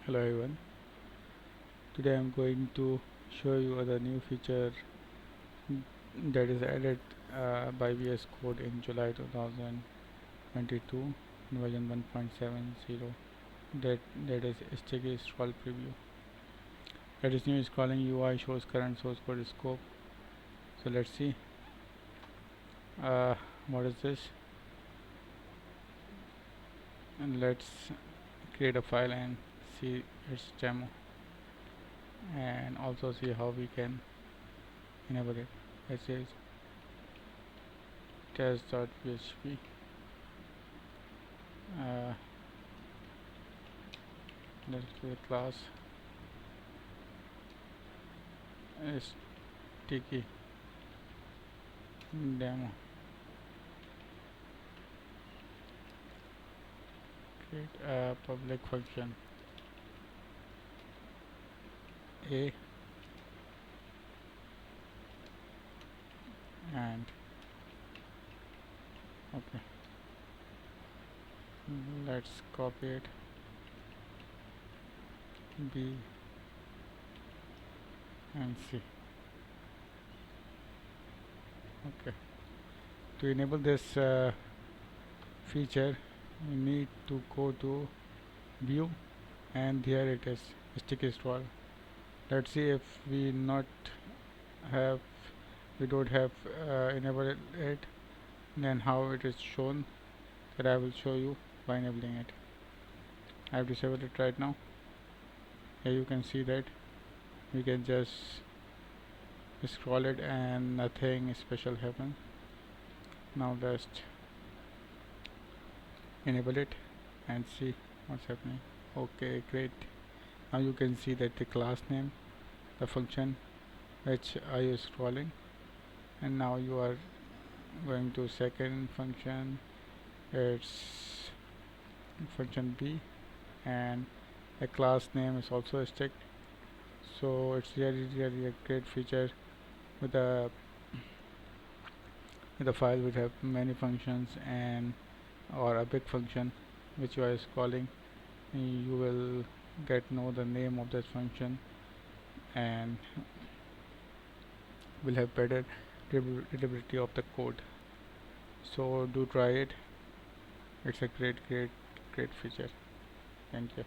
Hello everyone. Today I'm going to show you the new feature that is added by VSCode in July 2022 in version 1.70. That is sticky scroll preview. That is new scrolling UI shows current source code scope. So let's see what is this, and let's create a file and see its demo, and also see how we can enable it. It says test.php. Let's create class sticky demo. Create a public function a, and okay, let's copy it, b and c. Okay, to enable this feature we need to go to view, and here it is, sticky scroll. Let's see if have we don't have enabled it, then how it is shown. That I will show you by enabling it. I have disabled it right now. Here you can see that we can just scroll it and nothing special happens. Now let's enable it and see what's happening. Okay, great. Now you can see that the class name, the function which are you scrolling, and now you are going to second function. It's function b, and a class name is also a stick. So it's really a great feature with a file which have many functions, and or a big function which you are calling. You will get know the name of that function and will have better readability of the code. So do try it. It's a great feature. Thank you.